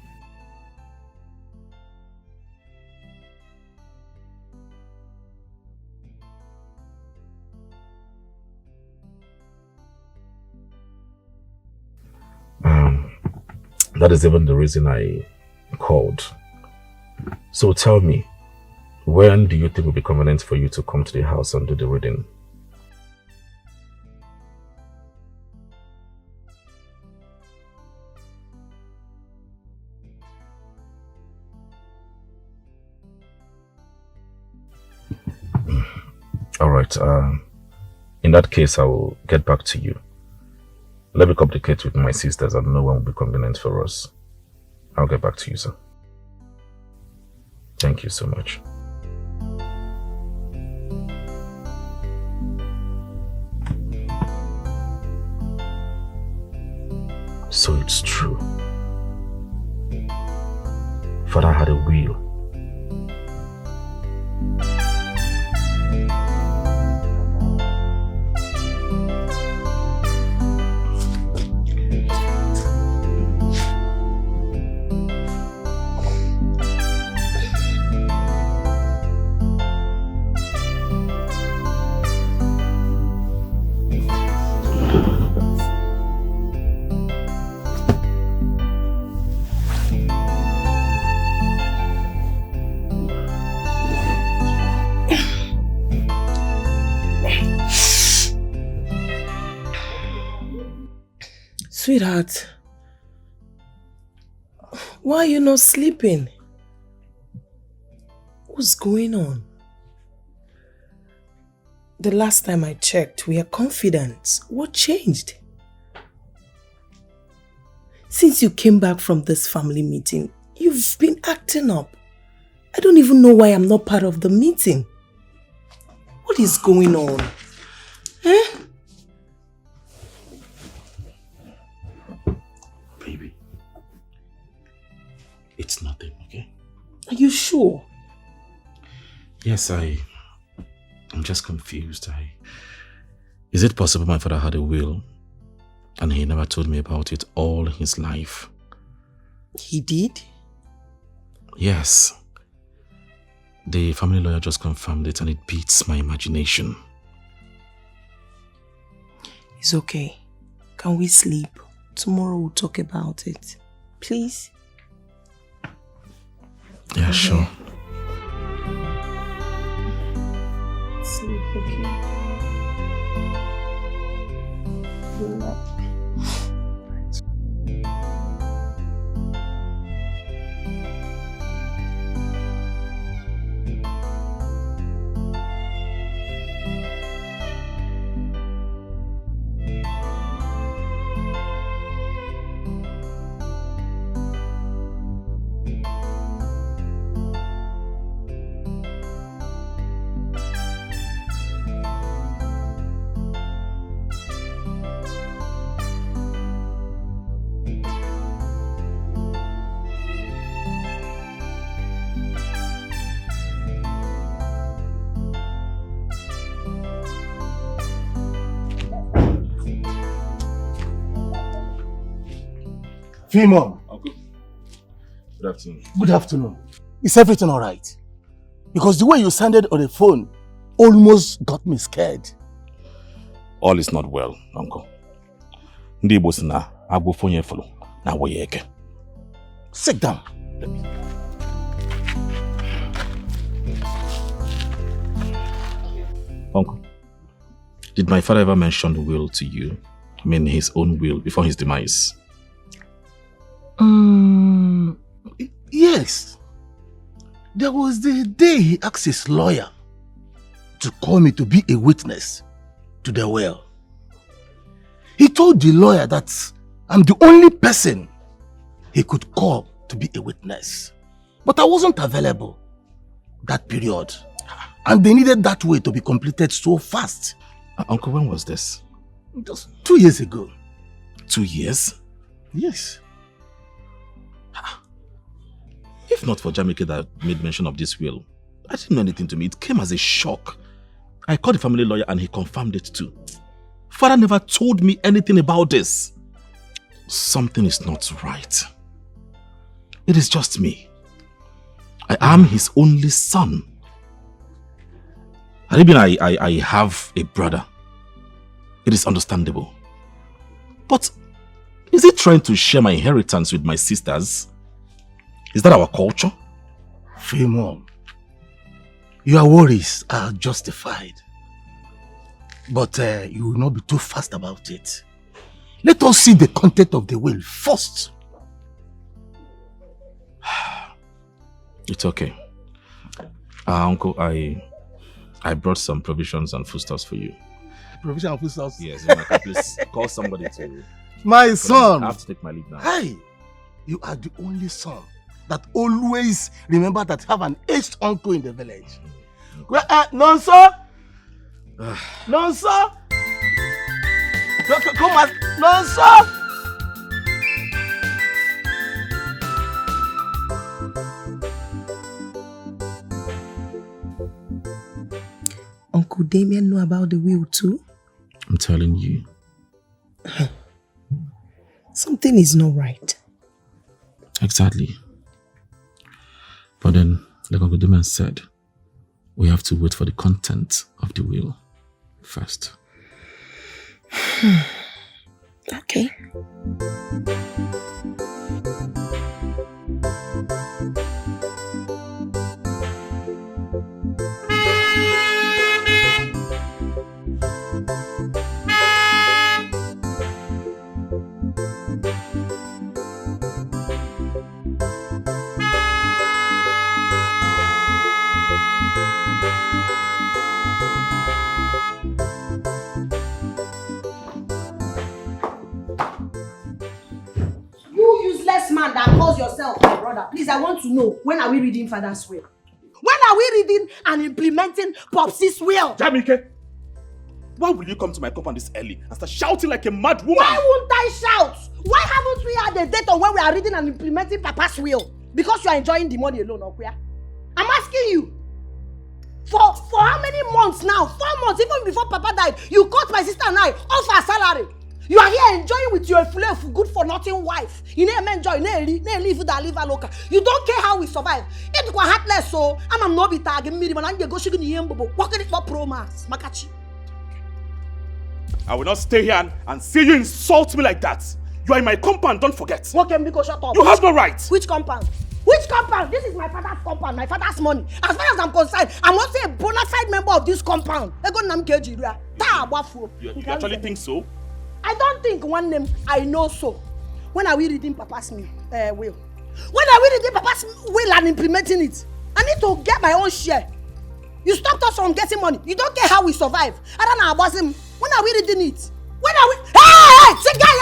That is even the reason I called. So tell me, when do you think it will be convenient for you to come to the house and do the reading? All right. In that case, I will get back to you. Let me communicate with my sisters and know when will be convenient for us. I'll get back to you, sir. Thank you so much. So it's true. Father had a will. Sweetheart, why are you not sleeping? What's going on? The last time I checked, we are confident. What changed? Since you came back from this family meeting, you've been acting up. I don't even know why I'm not part of the meeting. What is going on? Eh? Baby, it's nothing, okay? Are you sure? Yes, I'm just confused. Is it possible my father had a will and he never told me about it all his life? He did? Yes. The family lawyer just confirmed it and it beats my imagination. It's okay. Can we sleep? Tomorrow we'll talk about it. Please? Yeah, sure. Sleep, okay? Good night. Femon. Uncle. Good afternoon. Good afternoon. Is everything alright? Because the way you sounded on the phone almost got me scared. All is not well, Uncle. Ndi Igbo si na agwụfọ onye fụrụ na awọ ya eke. Sit down. Uncle, did my father ever mention the will to you? I mean his own will before his demise? Yes. There was the day he asked his lawyer to call me to be a witness to the will. He told the lawyer that I'm the only person he could call to be a witness. But I wasn't available that period. And they needed that way to be completed so fast. Uncle, when was this? Just 2 years ago. 2 years? Yes. If not for Jamike that made mention of this will, I didn't know anything to me. It came as a shock. I called the family lawyer and he confirmed it too. Father never told me anything about this. Something is not right. It is just me. I am his only son. And even I have a brother. It is understandable. But is he trying to share my inheritance with my sisters? Is that our culture? Femon, your worries are justified. But you will not be too fast about it. Let us see the content of the will first. It's okay. Uncle, I I brought some provisions and foodstuffs for you. Provision and foodstuffs? Yes, Emeka, please call somebody to... My son! I have to take my leave now. Hey! You are the only son that always remember that have an aged uncle in the village. Well, no, sir! No, sir! Come on! No, sir! Uncle Damien know about the will too? I'm telling you. Something is not right. Exactly. But then, like Uncle Damien said, we have to wait for the content of the will first. Okay. Man that calls yourself my brother, please, I want to know, when are we reading Father's will? When are we reading and implementing Popsy's will? Jamike, why will you come to my compound this early and start shouting like a mad woman? Why won't I shout? Why haven't we had a date on when we are reading and implementing Papa's will? Because you are enjoying the money alone, Okuya. I'm asking you. For how many months now? 4 months, even before Papa died, you cut my sister and I off our salary. You are here enjoying with your good for nothing wife. You never enjoy, live that live local. You don't care how we survive. It's quite heartless, so I'm not be tagging me when I go shooting the yambo. What can it for pro mass? Makachi. I will not stay here and see you insult me like that. You are in my compound, don't forget. What can because shut up? You have no right. Which compound? Which compound? This is my father's compound, my father's money. As far as I'm concerned, I'm also a bona fide member of this compound. You actually think so? I don't think one name, I know so. When are we reading Papa's will? When are we reading Papa's will and implementing it? I need to get my own share. You stopped us from getting money. You don't care how we survive. I don't know about him. When are we reading it? When are we... Hey! Say, guy,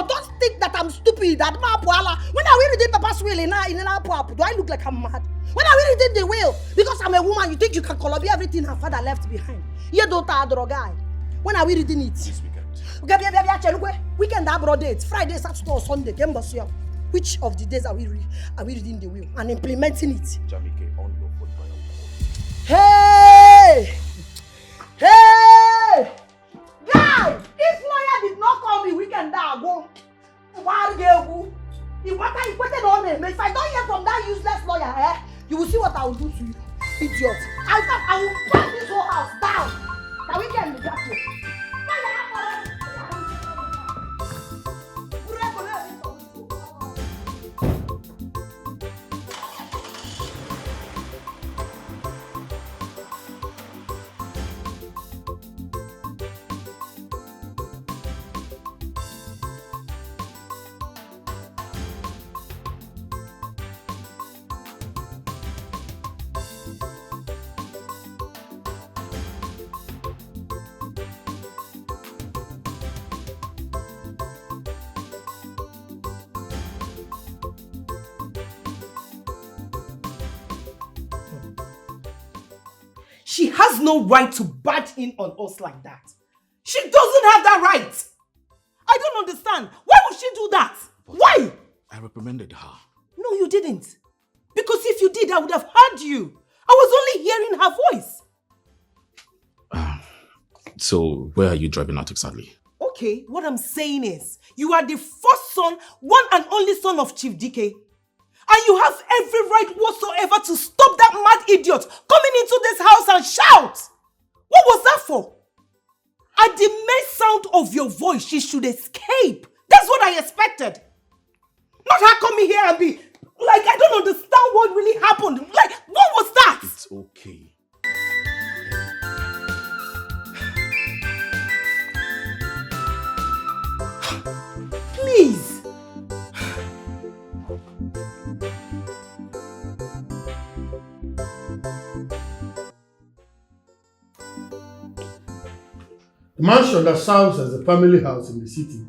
don't think that I'm stupid. When are we reading Papa's will in do I look like I'm mad? When are we reading the will? Because I'm a woman, you think you can colour everything her father left behind. You don't guy. When are we reading it? This weekend. Weekend abroad dates. Friday, Saturday or Sunday. Which of the days are we reading the will and implementing it? Jamike, on your phone. Hey! Hey! Guy! If lawyer did not call me weekend, I go. If I don't hear from that useless lawyer, you will see what I will do to you. Idiot. I will burn this whole house down. The weekend is just here. She has no right to barge in on us like that. She doesn't have that right. I don't understand. Why would she do that? Why? I reprimanded her. No, you didn't. Because if you did, I would have heard you. I was only hearing her voice. So, where are you driving out exactly? Okay, what I'm saying is, you are the first son, one and only son of Chief Dikeh. And you have every right whatsoever to stop that mad idiot coming into this house and shout. What was that for? At the mere sound of your voice, she should escape. That's what I expected. Not her coming here and be like, I don't understand what really happened. Like, what was that? It's okay. Please. The mansion that serves as a family house in the city,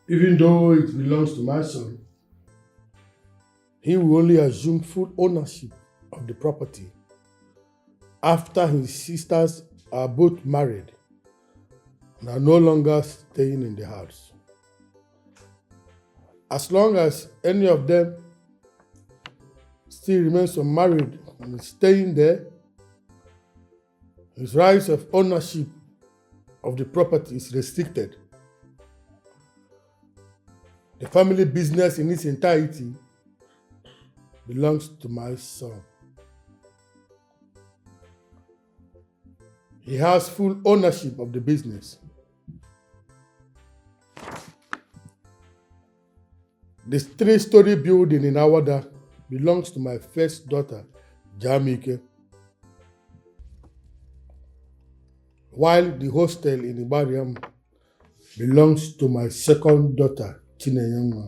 even though it belongs to my son, he will only assume full ownership of the property after his sisters are both married and are no longer staying in the house. As long as any of them still remains unmarried and is staying there, his rights of ownership of the property is restricted. The family business in its entirety belongs to my son. He has full ownership of the business. This 3-story building in Awada belongs to my first daughter, Jamike, while the hostel in Ibariam belongs to my second daughter, Chineyama.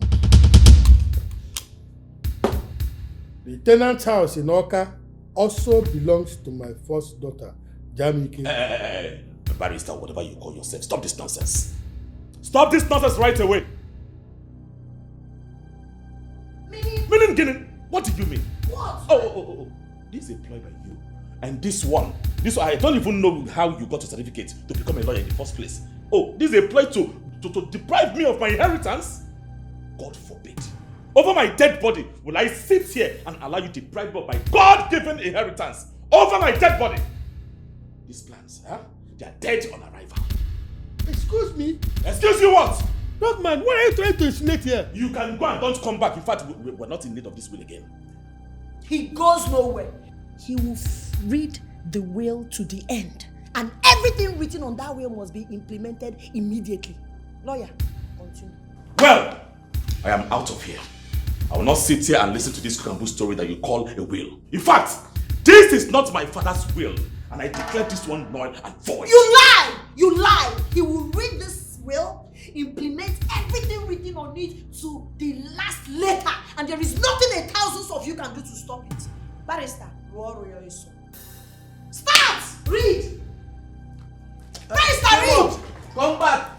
The tenant house in Oka also belongs to my first daughter, Jamike. Barrister, whatever you call yourself, stop this nonsense. Stop this nonsense right away. Meaning, Guinea? What do you mean? What? Oh. This is a ploy by you. And this one, I don't even know how you got your certificate to become a lawyer in the first place. Oh, this is a ploy to deprive me of my inheritance? God forbid. Over my dead body, will I sit here and allow you to deprive me of my God-given inheritance? Over my dead body! These plans, they are dead on arrival. Excuse me? Excuse you what? Dog man, why are you trying to insinuate here? You can go and don't come back. In fact, we're not in need of this will again. He goes nowhere. He will read the will to the end. And everything written on that will must be implemented immediately. Lawyer, continue. Well, I am out of here. I will not sit here and listen to this scramble story that you call a will. In fact, this is not my father's will. And I declare this one null and void. You lie! You lie! He will read this will, implement everything written on it to the last letter. And there is nothing a thousands of you can do to stop it. Barrister, start! Read! Barrister, read! Come back!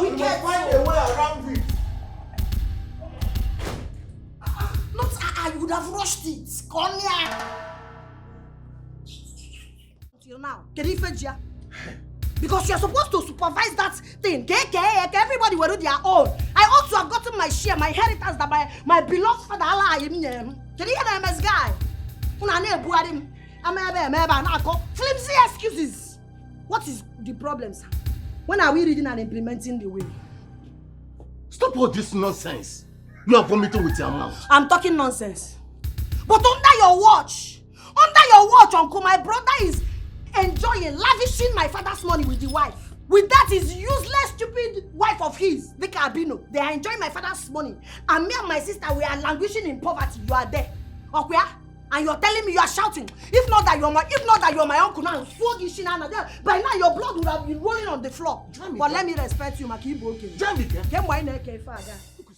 We can find a way around it. I would have rushed it. Konya! Until now, because you are supposed to supervise that thing. Everybody will do their own. I ought to have gotten my share, my inheritance that my beloved father Allah. Can you hear the MS guy? Flimsy excuses. What is the problem, sir? When are we reading and implementing the will? Stop all this nonsense. You are vomiting with your mouth. I'm talking nonsense. But under your watch, uncle, my brother is enjoying, lavishing my father's money with the wife. With that, his useless, stupid wife of his, Dikeh Abino. They are enjoying my father's money. And me and my sister, we are languishing in poverty. You are there. Okay? And you're telling me you are shouting. If not that you're my uncle now, by now your blood would have been rolling on the floor. But let me respect you, Maki Broken.